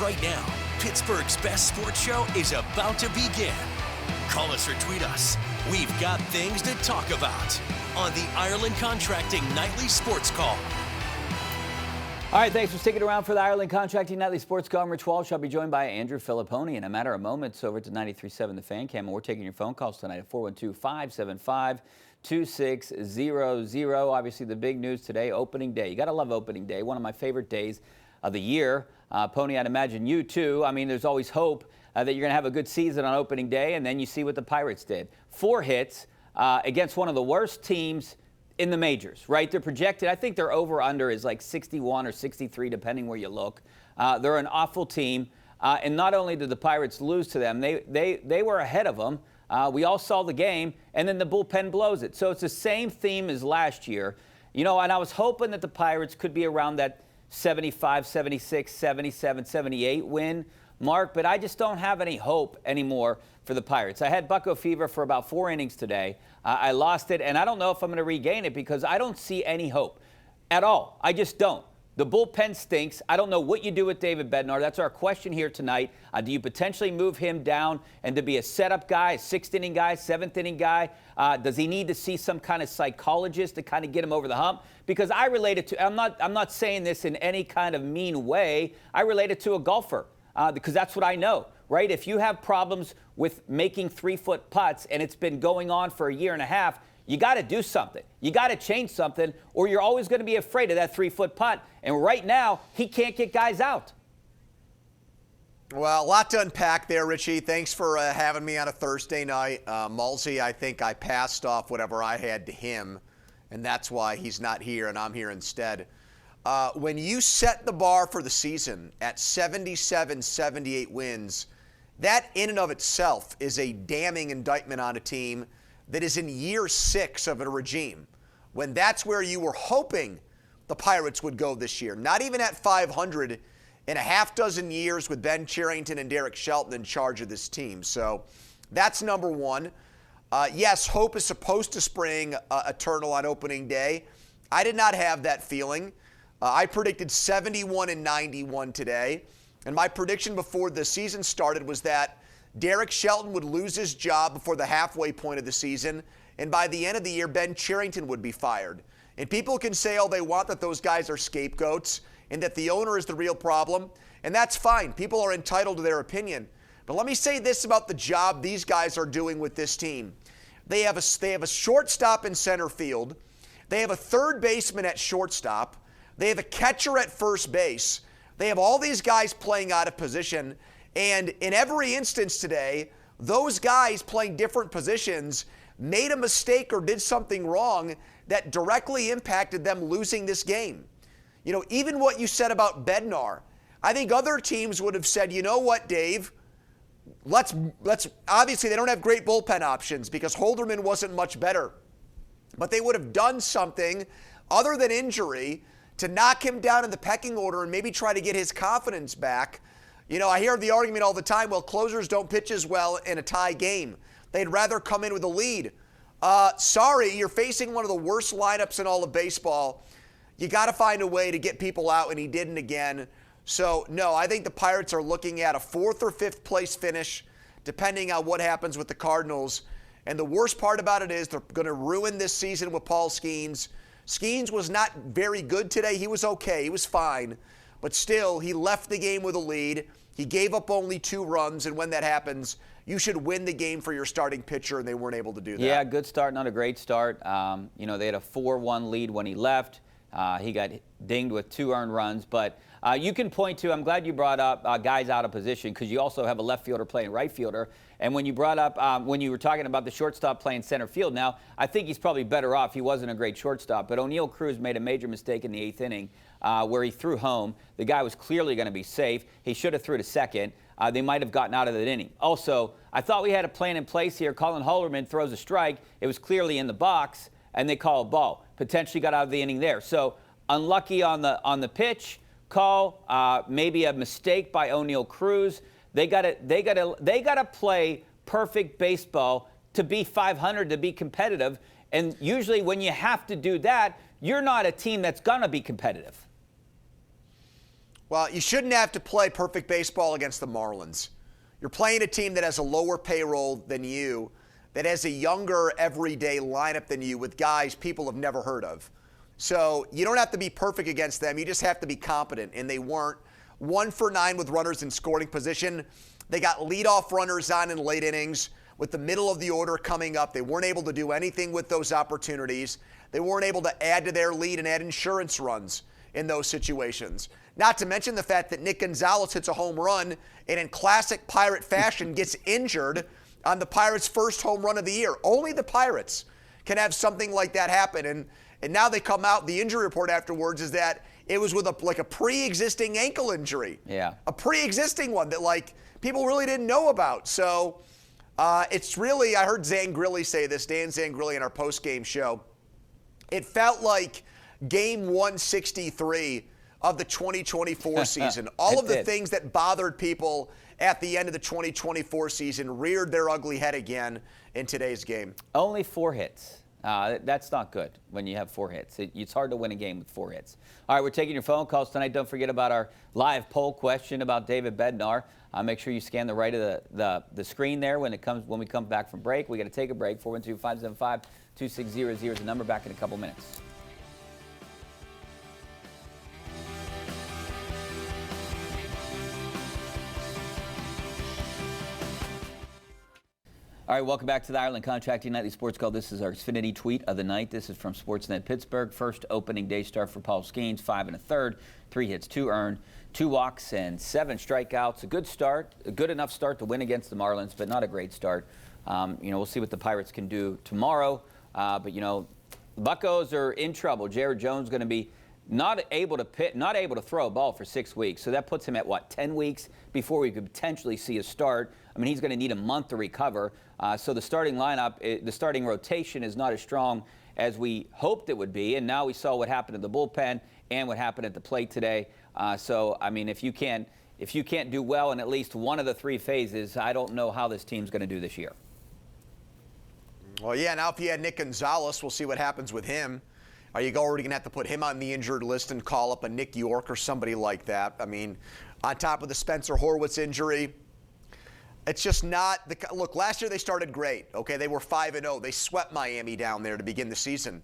Right now, Pittsburgh's best sports show is about to begin. Call us or tweet us. We've got things to talk about on the Ireland Contracting Nightly Sports Call. All right, thanks for sticking around for the Ireland Contracting Nightly Sports Call. I'm Rich Walsh. I'll be joined by Andrew Fillipponi in a matter of moments over to 93.7 The Fan Cam. And we're taking your phone calls tonight at 412-575-2600. Obviously, the big news today, opening day. You got to love opening day, one of my favorite days of the year. Pony, I'd imagine you too. I mean, there's always hope that you're going to have a good season on opening day, and then you see what the Pirates did. 4 hits against one of the worst teams in the majors, right? They're projected, I think their over-under is like 61 or 63, depending where you look. They're an awful team, and not only did the Pirates lose to them, they were ahead of them. We all saw the game, and then the bullpen blows it. So it's the same theme as last year. You know, and I was hoping that the Pirates could be around that 75, 76, 77, 78 win mark, but I just don't have any hope anymore for the Pirates. I had Bucko fever for about 4 innings today. I lost it, and I don't know if I'm going to regain it because I don't see any hope at all. I just don't. The bullpen stinks. I don't know what you do with David Bednar. That's our question here tonight. Do you potentially move him down and to be a setup guy, a 6th-inning guy, 7th-inning guy? Does he need to see some kind of psychologist to kind of get him over the hump? Because I relate it to, I'm not saying this in any kind of mean way. I relate it to a golfer because that's what I know, right? If you have problems with making 3-foot putts and it's been going on for a year and a half, you got to do something. You got to change something, or you're always going to be afraid of that 3-foot putt. And right now, he can't get guys out. Well, a lot to unpack there, Richie. Thanks for having me on a Thursday night. Mulsey, I think I passed off whatever I had to him, and that's why he's not here and I'm here instead. When you set the bar for the season at 77, 78 wins, that in and of itself is a damning indictment on a team that is in year 6 of a regime, when that's where you were hoping the Pirates would go this year. Not even at 500 in a half dozen years with Ben Cherington and Derek Shelton in charge of this team. So that's number one. Yes, hope is supposed to spring eternal on opening day. I did not have that feeling. I predicted 71 and 91 today, and my prediction before the season started was that Derek Shelton would lose his job before the halfway point of the season, and by the end of the year, Ben Cherington would be fired. And people can say all they want that those guys are scapegoats and that the owner is the real problem, and that's fine. People are entitled to their opinion. But let me say this about the job these guys are doing with this team. They have a shortstop in center field. They have a third baseman at shortstop. They have a catcher at first base. They have all these guys playing out of position. And in every instance today, those guys playing different positions made a mistake or did something wrong that directly impacted them losing this game. You know, even what you said about Bednar, I think other teams would have said, you know what, Dave, let's obviously they don't have great bullpen options because Holderman wasn't much better. But they would have done something other than injury to knock him down in the pecking order and maybe try to get his confidence back. You know, I hear the argument all the time, well, closers don't pitch as well in a tie game. They'd rather come in with a lead. Sorry, you're facing one of the worst lineups in all of baseball. You got to find a way to get people out, and he didn't again. So, no, I think the Pirates are looking at a 4th or 5th place finish, depending on what happens with the Cardinals. And the worst part about it is they're going to ruin this season with Paul Skeens. Skeens was not very good today. He was okay. He was fine. But still, he left the game with a lead. He gave up only 2 runs, and when that happens, you should win the game for your starting pitcher, and they weren't able to do that. Yeah, good start, not a great start. You know, they had a 4-1 lead when he left. He got dinged with 2 earned runs. But you can point to, I'm glad you brought up guys out of position because you also have a left fielder playing right fielder. And when you brought up, when you were talking about the shortstop playing center field, now I think he's probably better off. He wasn't a great shortstop. But O'Neill Cruz made a major mistake in the 8th inning where he threw home. The guy was clearly going to be safe. He should have threw to second. They might have gotten out of that inning. Also, I thought we had a plan in place here. Colin Holderman throws a strike. It was clearly in the box, and they call a ball. Potentially got out of the inning there. So unlucky on the pitch call. Maybe a mistake by O'Neill Cruz. They gotta play perfect baseball to be 500 to be competitive. And usually when you have to do that, you're not a team that's gonna be competitive. Well, you shouldn't have to play perfect baseball against the Marlins. You're playing a team that has a lower payroll than you, that has a younger everyday lineup than you with guys people have never heard of. So you don't have to be perfect against them. You just have to be competent, and they weren't. 1 for 9 with runners in scoring position. They got leadoff runners on in late innings with the middle of the order coming up. They weren't able to do anything with those opportunities. They weren't able to add to their lead and add insurance runs in those situations. Not to mention the fact that Nick Gonzalez hits a home run and in classic Pirate fashion gets injured on the Pirates' first home run of the year. Only the Pirates can have something like that happen. And now they come out, the injury report afterwards is that it was with a pre-existing ankle injury. Yeah. A pre-existing one that people really didn't know about. So it's really, I heard Zangrilli say this, Dan Zangrilli in our post-game show. It felt like game 163 of the 2024 season. All of the things that bothered people at the end of the 2024 season reared their ugly head again in today's game. Only 4 hits. That's not good when you have 4 hits. It's hard to win a game with 4 hits. All right, we're taking your phone calls tonight. Don't forget about our live poll question about David Bednar. Make sure you scan the right of the screen there when we come back from break. We got to take a break. 412-575-2600 is the number. Back in a couple minutes. All right, welcome back to the Ireland Contracting Nightly Sports Call. This is our Xfinity tweet of the night. This is from Sportsnet Pittsburgh. First opening day start for Paul Skeens, 5 1/3, 3 hits, 2 earned, 2 walks, and 7 strikeouts. A good start, a good enough start to win against the Marlins, but not a great start. We'll see what the Pirates can do tomorrow. But the Buccos are in trouble. Jared Jones going to be not able to throw a ball for 6 weeks. So that puts him at 10 weeks before we could potentially see a start. I mean, he's going to need a month to recover. So the starting lineup, the starting rotation is not as strong as we hoped it would be. And now we saw what happened in the bullpen and what happened at the plate today. So I mean, if you can't do well in at least one of the 3 phases, I don't know how this team's going to do this year. Well, yeah. Now if you had Nick Gonzalez, we'll see what happens with him. Are you already going to have to put him on the injured list and call up a Nick York or somebody like that? I mean, on top of the Spencer Horwitz injury, it's just not look, last year they started great. Okay, they were 5-0. They swept Miami down there to begin the season,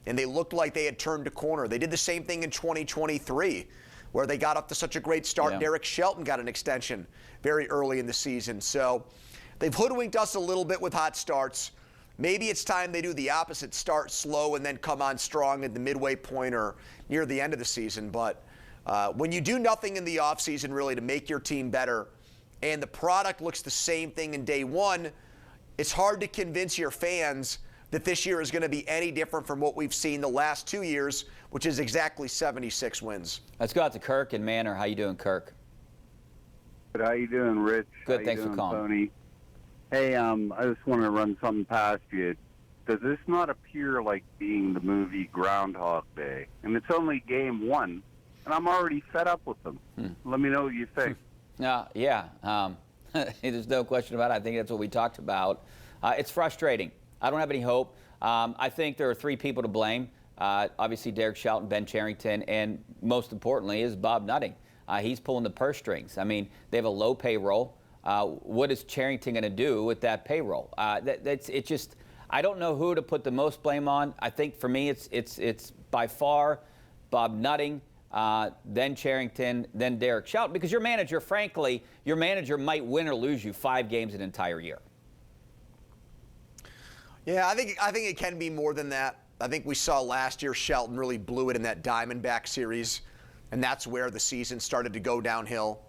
and they looked like they had turned a corner. They did the same thing in 2023, where they got up to such a great start. Yeah. Derek Shelton got an extension very early in the season. So they've hoodwinked us a little bit with hot starts. Maybe it's time they do the opposite, start slow and then come on strong at the midway point or near the end of the season. But when you do nothing in the offseason really to make your team better and the product looks the same thing in day one, it's hard to convince your fans that this year is going to be any different from what we've seen the last 2 years, which is exactly 76 wins. Let's go out to Kirk and Manor. How you doing, Kirk? Good. How you doing, Rich? Good. Thanks for calling. Tony? Hey, I just want to run something past you. Does this not appear like being the movie Groundhog Day? And it's only game 1, and I'm already fed up with them. Let me know what you think. Yeah. There's no question about it. I think that's what we talked about. It's frustrating. I don't have any hope. I think there are 3 people to blame. Obviously, Derek Shelton, Ben Cherington, and most importantly is Bob Nutting. He's pulling the purse strings. I mean, they have a low payroll. What is Cherington going to do with that payroll? It's just, I don't know who to put the most blame on. I think for me, it's by far Bob Nutting, then Cherington, then Derek Shelton. Because your manager, frankly, might win or lose you 5 games an entire year. Yeah, I think it can be more than that. I think we saw last year Shelton really blew it in that Diamondback series, and that's where the season started to go downhill.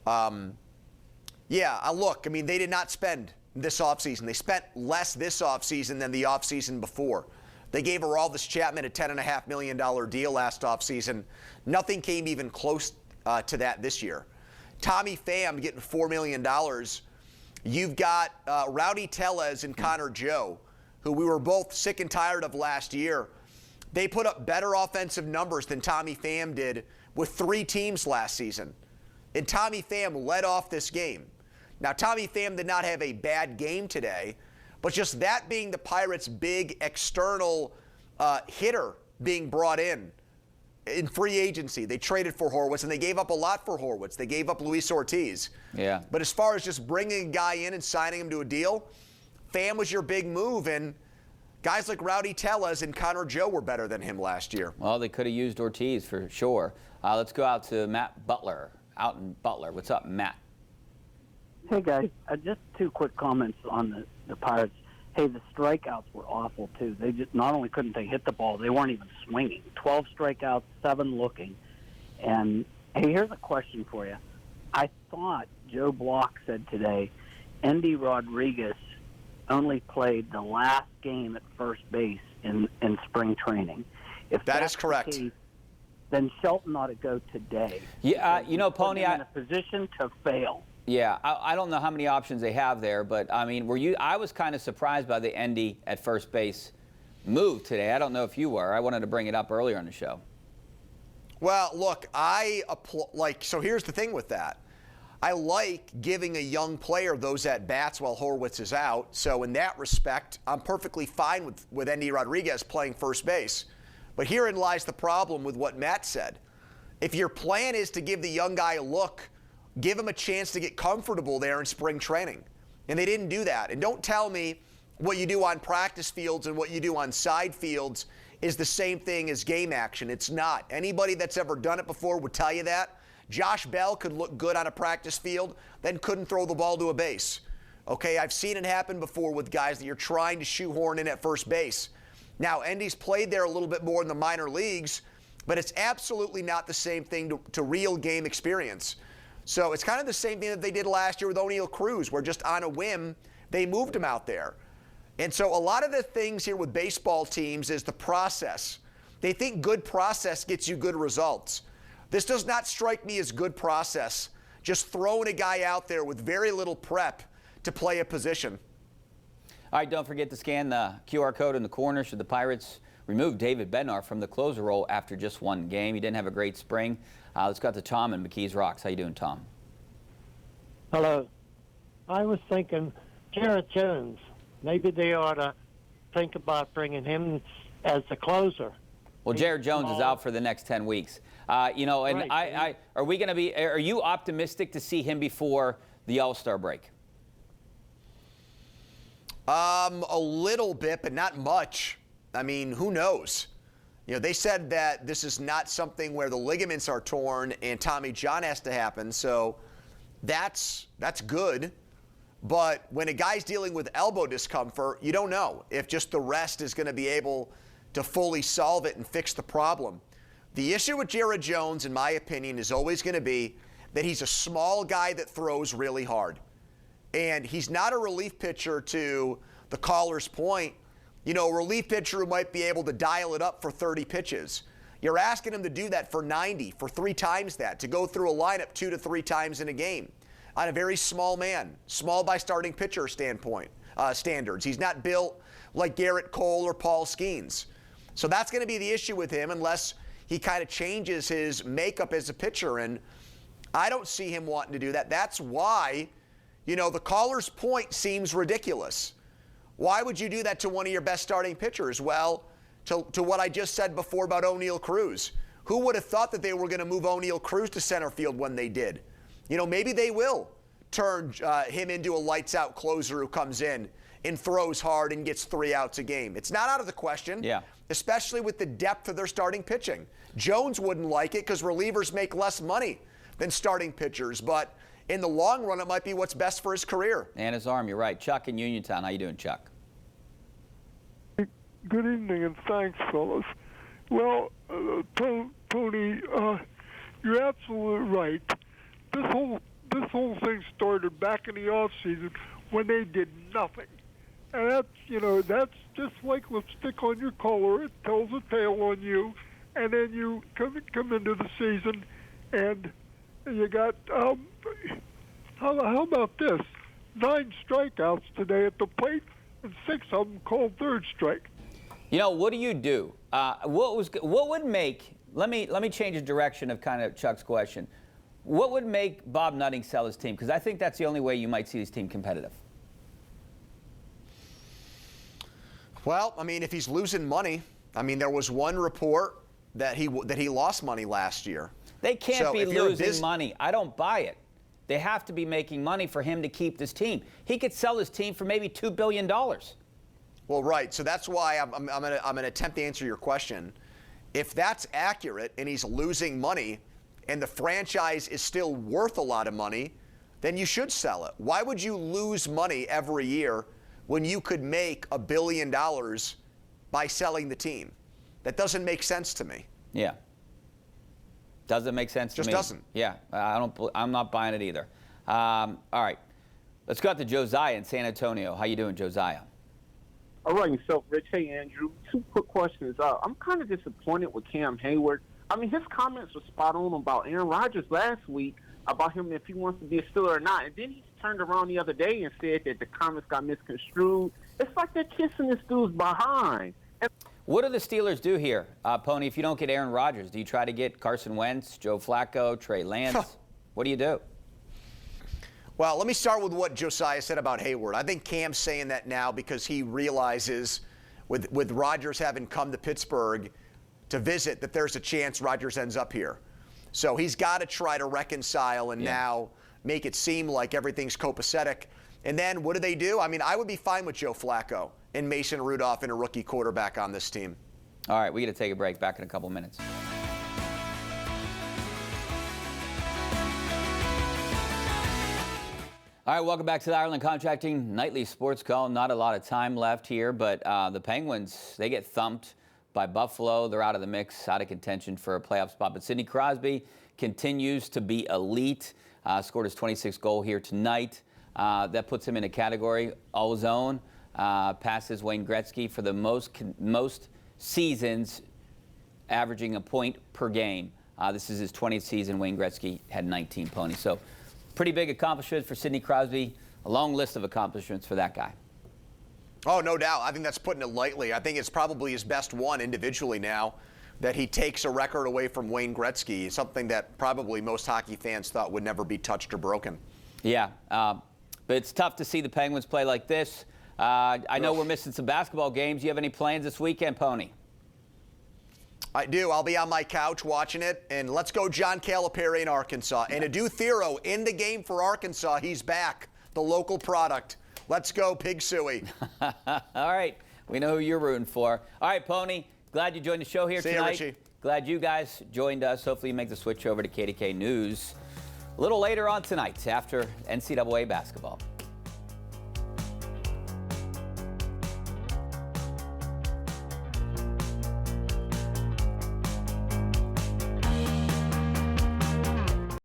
Look, I mean, they did not spend this offseason. They spent less this offseason than the offseason before. They gave Aroldis Chapman a $10.5 million deal last offseason. Nothing came even close to that this year. Tommy Pham getting $4 million. You've got Rowdy Tellez and Connor Joe, who we were both sick and tired of last year. They put up better offensive numbers than Tommy Pham did with 3 teams last season. And Tommy Pham led off this game. Now, Tommy Pham did not have a bad game today, but just that being the Pirates' big external hitter being brought in, in free agency. They traded for Horwitz, and they gave up a lot for Horwitz. They gave up Luis Ortiz. Yeah. But as far as just bringing a guy in and signing him to a deal, Pham was your big move, and guys like Rowdy Tellez and Connor Joe were better than him last year. Well, they could have used Ortiz for sure. Let's go out to Matt Butler, out in Butler. What's up, Matt? Hey, guys. Just two quick comments on the Pirates. Hey, the strikeouts were awful, too. They just not only couldn't they hit the ball, they weren't even swinging. 12 strikeouts, 7 looking. And, hey, here's a question for you. I thought Joe Block said today Endy Rodriguez only played the last game at first base in spring training. If that that's is correct. The case, then Shelton ought to go today. Yeah, you know, Pony, in a position to fail. Yeah, I don't know how many options they have there, but I mean, I was kind of surprised by the Endy at first base move today. I don't know if you were. I wanted to bring it up earlier on the show. Well, look, so here's the thing with that. I like giving a young player those at-bats while Horwitz is out. So in that respect, I'm perfectly fine with Endy Rodriguez playing first base. But herein lies the problem with what Matt said. If your plan is to give the young guy a look, give him a chance to get comfortable there in spring training. And they didn't do that. And don't tell me what you do on practice fields and what you do on side fields is the same thing as game action. It's not. Anybody that's ever done it before would tell you that. Josh Bell could look good on a practice field, then couldn't throw the ball to a base. Okay, I've seen it happen before with guys that you're trying to shoehorn in at first base. Now, Endy's played there a little bit more in the minor leagues, but it's absolutely not the same thing to real game experience. So it's kind of the same thing that they did last year with O'Neal Cruz, where just on a whim, they moved him out there. And so a lot of the things here with baseball teams is the process. They think good process gets you good results. This does not strike me as good process, just throwing a guy out there with very little prep to play a position. All right, don't forget to scan the QR code in the corner should the Pirates remove David Bednar from the closer role after just one game. He didn't have a great spring. Let's go to Tom in McKees Rocks. How you doing, Tom? Hello. I was thinking Jarrett Jones. Maybe they ought to think about bringing him as the closer. Well, Jarrett Jones is out for the next 10 weeks. You know, and right. Are you optimistic to see him before the All-Star break? A little bit, but not much. I mean, who knows? You know, they said that this is not something where the ligaments are torn and Tommy John has to happen, so that's good. But when a guy's dealing with elbow discomfort, you don't know if just the rest is going to be able to fully solve it and fix the problem. The issue with Jarrett Jones, in my opinion, is always going to be that he's a small guy that throws really hard. And he's not a relief pitcher, to the caller's point. You know, a relief pitcher who might be able to dial it up for 30 pitches. You're asking him to do that for 90, for 3 times that, to go through a lineup 2 to 3 times in a game on a very small man, small by starting pitcher standards. He's not built like Garrett Cole or Paul Skeens. So that's going to be the issue with him unless he kind of changes his makeup as a pitcher, and I don't see him wanting to do that. That's why, you know, the caller's point seems ridiculous. Why would you do that to one of your best starting pitchers? Well, to what I just said before about O'Neal Cruz. Who would have thought that they were going to move O'Neal Cruz to center field when they did? You know, maybe they will turn him into a lights-out closer who comes in and throws hard and gets 3 outs a game. It's not out of the question, especially with the depth of their starting pitching. Jones wouldn't like it because relievers make less money than starting pitchers, but in the long run, it might be what's best for his career. And his arm, you're right. Chuck in Uniontown. How you doing, Chuck? Good evening, and thanks, fellas. Well, Tony, you're absolutely right. This whole thing started back in the off season when they did nothing, and that's just like lipstick on your collar. It tells a tale on you, and then you come into the season, and you got how about this? 9 strikeouts today at the plate, and 6 of them called third strike. You know, what do you do? What would make? Let me change the direction of kind of Chuck's question. What would make Bob Nutting sell his team? Because I think that's the only way you might see his team competitive. Well, I mean, if he's losing money, I mean, there was one report that he lost money last year. They can't So be if you're a losing money. I don't buy it. They have to be making money for him to keep this team. He could sell his team for maybe $2 billion. Well, right. So that's why I'm gonna attempt to answer your question. If that's accurate and he's losing money and the franchise is still worth a lot of money, then you should sell it. Why would you lose money every year when you could make $1 billion by selling the team? That doesn't make sense to me. Yeah. Doesn't make sense to me. Just doesn't. Yeah, I'm not buying it either. All right, let's go out to Josiah in San Antonio. How you doing, Josiah? All right, yourself, Rich. Hey, Andrew. 2 quick questions. I'm kind of disappointed with Cam Hayward. I mean, his comments were spot on about Aaron Rodgers last week, about him if he wants to be a Steeler or not. And then he turned around the other day and said that the comments got misconstrued. It's like they're kissing this dude's behind. What do the Steelers do here, Pony, if you don't get Aaron Rodgers? Do you try to get Carson Wentz, Joe Flacco, Trey Lance? What do you do? Well, let me start with what Josiah said about Hayward. I think Cam's saying that now because he realizes with Rodgers having come to Pittsburgh to visit that there's a chance Rodgers ends up here. So he's got to try to reconcile and now make it seem like everything's copacetic. And then what do? I mean, I would be fine with Joe Flacco and Mason Rudolph and a rookie quarterback on this team. All right, we got to take a break. Back in a couple minutes. All right, welcome back to the Ireland Contracting Nightly Sports Call. Not a lot of time left here, but the Penguins, they get thumped by Buffalo. They're out of the mix, out of contention for a playoff spot. But Sidney Crosby continues to be elite. Scored his 26th goal here tonight. That puts him in a category all his own. Passes Wayne Gretzky for the most seasons, averaging a point per game. This is his 20th season. Wayne Gretzky had 19 ponies. So pretty big accomplishments for Sidney Crosby. A long list of accomplishments for that guy. Oh, no doubt. I think that's putting it lightly. I think it's probably his best one individually now that he takes a record away from Wayne Gretzky, something that probably most hockey fans thought would never be touched or broken. Yeah, but it's tough to see the Penguins play like this. I know we're missing some basketball games. You have any plans this weekend, Pony? I do. I'll be on my couch watching it. And let's go John Calipari in Arkansas. And Adu Thero in the game for Arkansas. He's back, the local product. Let's go, Pig Suey. All right. We know who you're rooting for. All right, Pony. Glad you joined the show here tonight. See you, Richie. Glad you guys joined us. Hopefully you make the switch over to KDK News a little later on tonight after NCAA basketball.